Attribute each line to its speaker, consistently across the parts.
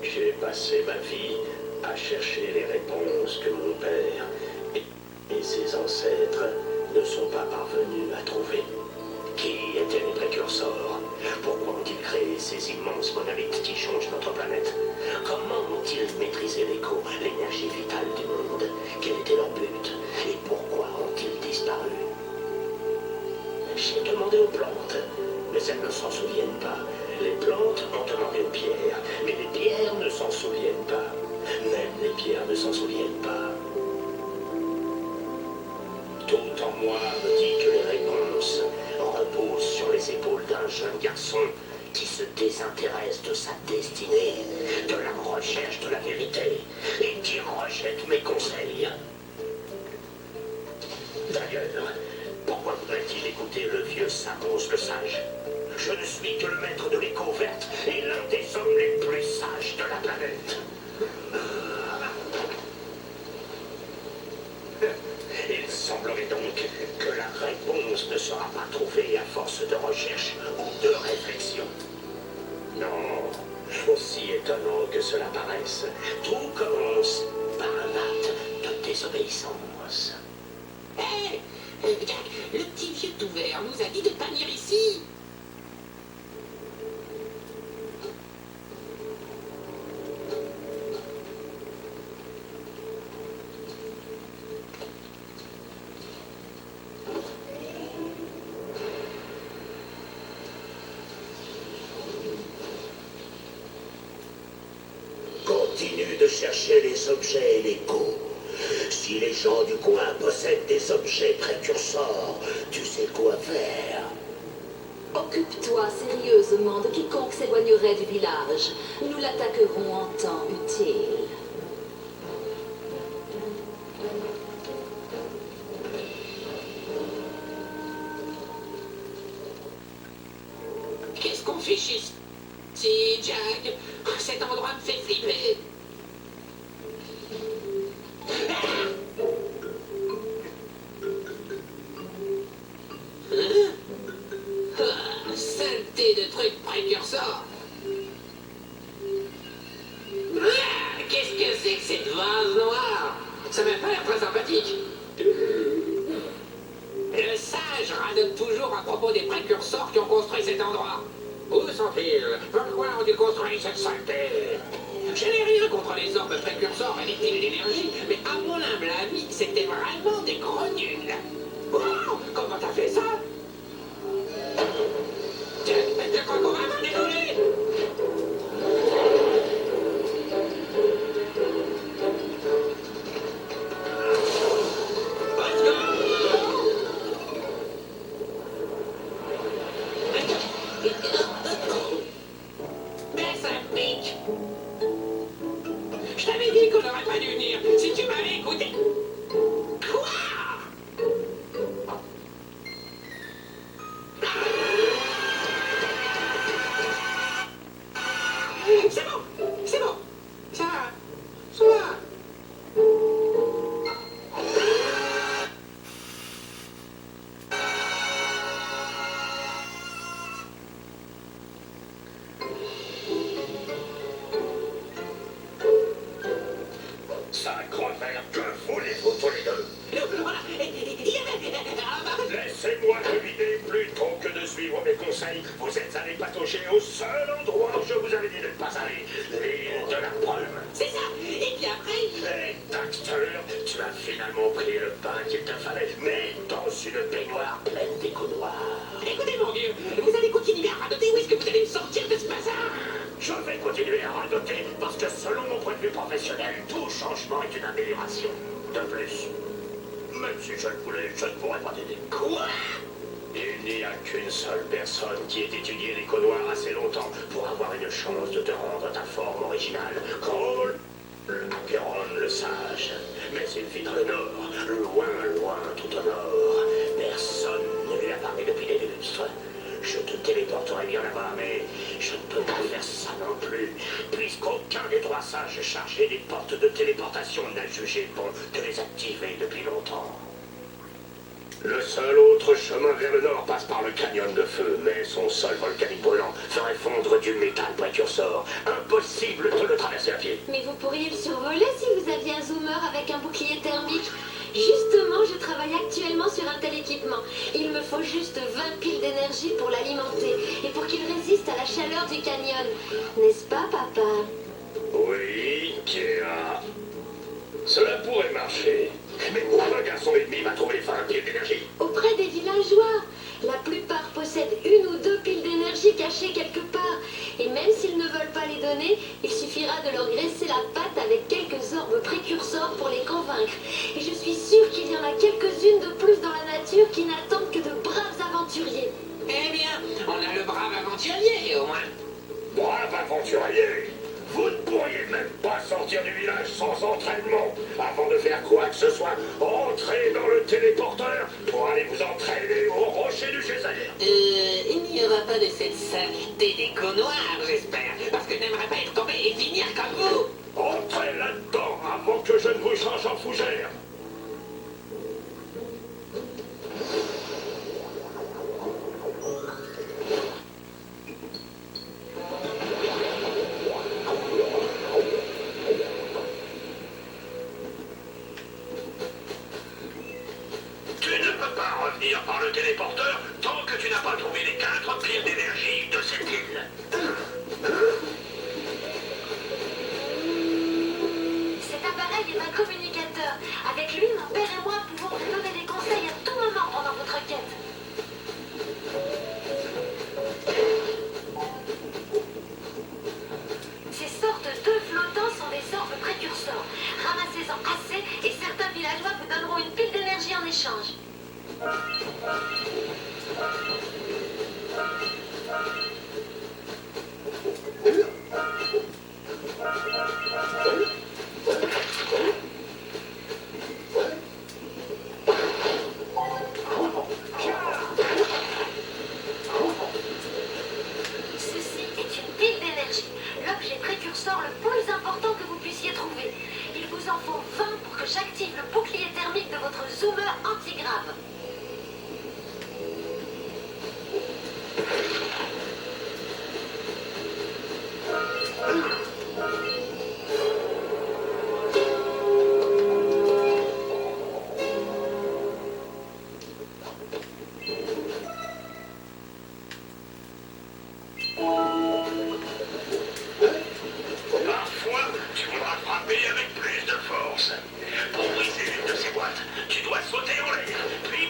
Speaker 1: J'ai passé ma vie à chercher les réponses que mon père et ses ancêtres ne sont pas parvenus à trouver. Qui étaient les précurseurs? Pourquoi ont-ils créé ces immenses monolithes qui changent notre planète? Comment ont-ils maîtrisé l'écho, l'énergie vitale du monde? Quel était leur but? Et pourquoi ont-ils disparu? J'ai demandé aux plantes, mais elles ne s'en souviennent pas. Les plantes ont demandé aux pierres, mais les pierres ne s'en souviennent pas. Même les pierres ne s'en souviennent pas. Tout en moi me dit que les réponses reposent sur les épaules d'un jeune garçon qui se désintéresse de sa destinée, de la recherche de la vérité, et qui rejette mes conseils. D'ailleurs, pourquoi voudrait-il écouter le vieux Samos le sage? Je ne suis que le maître de l'écho verte et l'un des hommes les plus sages de la planète. Il semblerait donc que la réponse ne sera pas trouvée à force de recherche ou de réflexion. Non, aussi étonnant que cela paraisse, tout commence par un acte de désobéissance.
Speaker 2: Hé, Jack, le petit vieux tout vert nous a dit de pas venir ici.
Speaker 1: Continue de chercher les objets et l'écho. Si les gens du coin possèdent des objets précurseurs, tu sais quoi faire.
Speaker 3: Occupe-toi sérieusement de quiconque s'éloignerait du village. Nous l'attaquerons en temps utile.
Speaker 2: Qu'est-ce qu'on fait ici, Jack? Cet endroit me fait flipper. Saleté de trucs précurseurs. Qu'est-ce que c'est que cette vase noire? Ça m'a pas l'air très sympathique. Le sage radote toujours à propos des précurseurs qui ont construit cet endroit. Où sont-ils? Pourquoi ont-ils construit cette saleté? Je n'ai rien contre les orbes précurseurs et les piles d'énergie, mais à mon humble avis, c'était vraiment des gros nuls. Oh, comment t'as fait ça? Je crois qu'on va m'en décoller. Mais ça pique. Je t'avais dit qu'on n'aurait pas dû venir. Si tu m'avais écouté. Quoi? C'est bon, c'est bon. Ça va.
Speaker 1: Sale crevère, que voulez-vous tous les deux?
Speaker 2: Voilà.
Speaker 1: Laissez-moi deviner plutôt que de suivre mes conseils. Vous êtes allés patauger au seul endroit où je vous avais dit de ne pas aller, l'île de la brume.
Speaker 2: C'est ça. Et puis après...
Speaker 1: Et Daxter, tu as finalement pris le bain qu'il te fallait, mais dans une baignoire pleine d'échos noirs.
Speaker 2: Écoutez mon vieux, vous allez continuer
Speaker 1: continuer à radoter parce que selon mon point de vue professionnel, tout changement est une amélioration. De plus, même si je le voulais, je ne pourrais pas t'aider.
Speaker 2: Quoi?
Speaker 1: Il n'y a qu'une seule personne qui ait étudié les connoirs assez longtemps pour avoir une chance de te rendre ta forme originale. Cole Acheron le sage. Mais il vit dans le nord, loin, loin, tout au nord. Personne ne lui a parlé depuis des lustres. Je te téléporterai bien là-bas, mais je ne peux pas faire ça non plus, puisqu'aucun des trois sages chargés des portes de téléportation n'a jugé bon de les activer depuis longtemps. Le seul autre chemin vers le nord passe par le canyon de feu, mais son sol volcanique brûlant ferait fondre du métal précurseur. Impossible de le traverser à pied.
Speaker 3: Mais vous pourriez le survoler si vous aviez un zoomer avec un bouclier thermique. Justement, je travaille actuellement sur un tel équipement. Il me faut juste 20 piles d'énergie pour l'alimenter et pour qu'il résiste à la chaleur du canyon. N'est-ce pas, papa?
Speaker 1: Oui, Kéa. Cela pourrait marcher. Mais où un garçon et demi va trouver 20 piles d'énergie?
Speaker 3: Auprès des villageois. La plupart possèdent une ou deux piles d'énergie cachées quelque part. Et même s'ils ne veulent pas les donner, il suffira de leur graisser la patte avec quelques orbes précurseurs pour les convaincre. Et je suis sûre qu'il y en a quelques-unes de plus dans la nature qui n'attendent que de braves aventuriers.
Speaker 2: Eh bien, on a le brave aventurier, au moins.
Speaker 1: Brave aventurier! Vous ne pourriez même pas sortir du village sans entraînement. Avant de faire quoi que ce soit, entrez dans le téléporteur pour aller vous entraîner au rocher du geyser.
Speaker 2: Il n'y aura pas de cette saleté des connoirs, j'espère. Parce que je n'aimerais pas être tombé et finir comme vous.
Speaker 1: Entrez là-dedans avant que je ne vous change en fougère. Tu ne peux pas revenir par le téléporteur tant que tu n'as pas trouvé les 4 piles d'énergie de cette île.
Speaker 3: Cet appareil est un communicateur. Avec lui, mon père et moi pouvons vous donner des conseils à tout moment pendant votre quête. Ces sortes d'œufs flottants sont des orbes précurseurs. Ramassez-en assez et certains villageois vous donneront une pile d'énergie en échange. Ceci est une pile d'énergie, l'objet précurseur le plus important que vous puissiez trouver. Il vous en faut 20 pour que j'active le bouclier thermique de votre zoomer antigrave.
Speaker 1: Parfois, tu voudras frapper avec plus de force. Pour briser l'une de ces boîtes, tu dois sauter en l'air, puis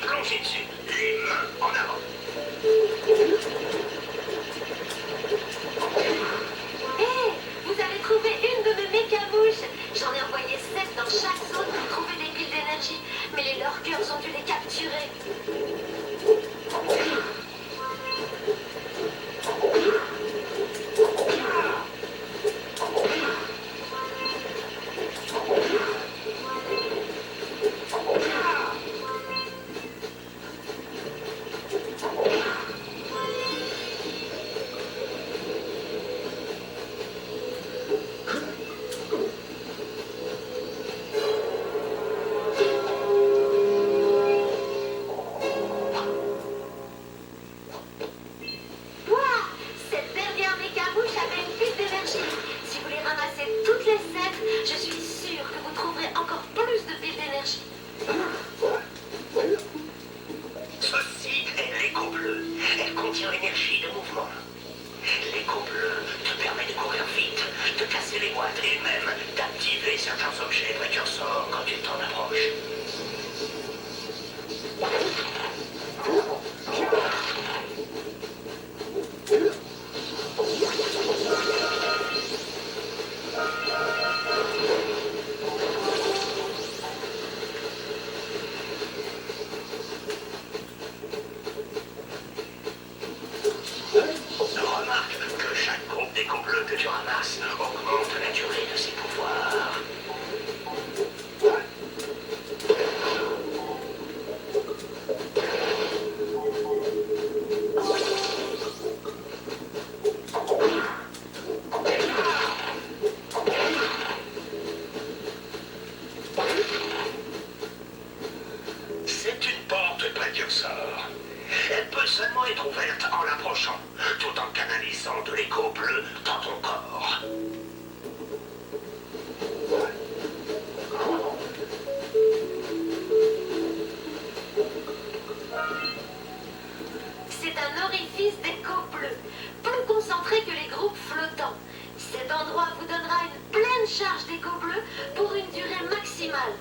Speaker 1: précurseur. Elle peut seulement être ouverte en l'approchant, tout en canalisant de l'écho bleu dans ton corps.
Speaker 3: C'est un orifice d'écho bleu, plus concentré que les groupes flottants. Cet endroit vous donnera une pleine charge d'écho bleu pour une durée maximale.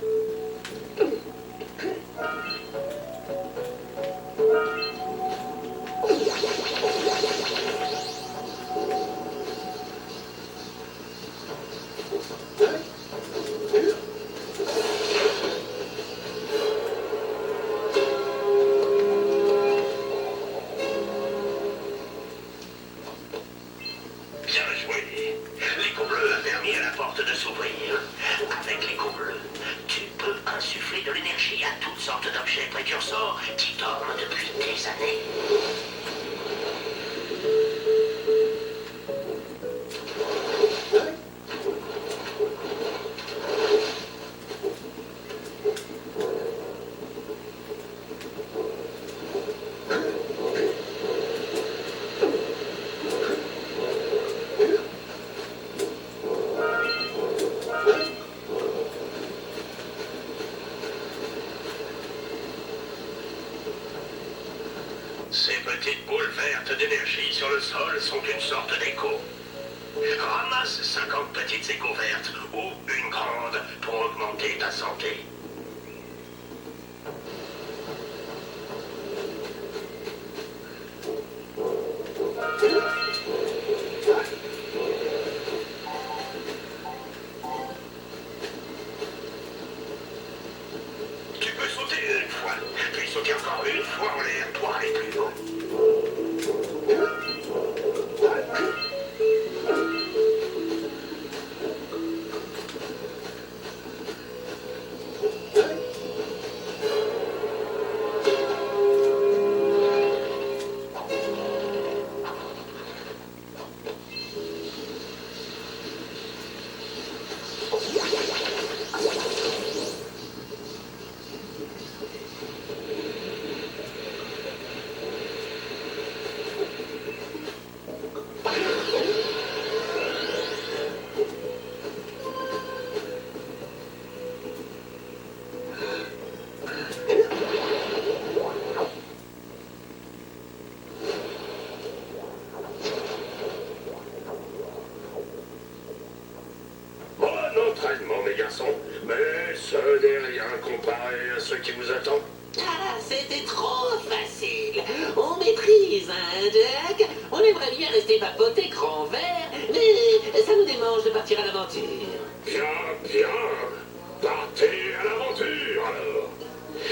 Speaker 1: Bien joué. L'écho bleu a permis à la porte de s'ouvrir. Avec l'écho bleu, tu peux insuffler de l'énergie à toutes sortes d'objets précurseurs qui dorment depuis des années. Ces petites boules vertes d'énergie sur le sol sont une sorte d'écho. Ramasse 50 petites échos vertes ou une grande pour augmenter ta santé. Tu peux sauter une fois, puis sauter encore une fois en l'air pour aller plus haut. Bon entraînement, mes garçons, mais ce n'est rien comparé à ce qui vous attend.
Speaker 2: Ah, c'était trop facile. On maîtrise, hein, Jack? On aimerait bien rester papoté cran vert, mais ça nous démange de partir à l'aventure.
Speaker 1: Bien, bien. Partez à l'aventure, alors.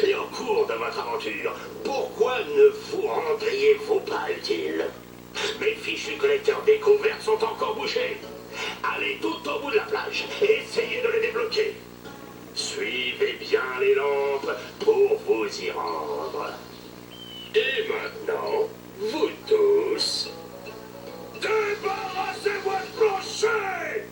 Speaker 1: Et au cours de votre aventure, pourquoi ne vous rendriez-vous pas utile? Mes fichus collecteurs découvertes sont encore bouchés. Allez tout au bout de la plage et essayez de les débloquer. Suivez bien les lampes pour vous y rendre. Et maintenant, vous tous, débarrassez-moi de plancher!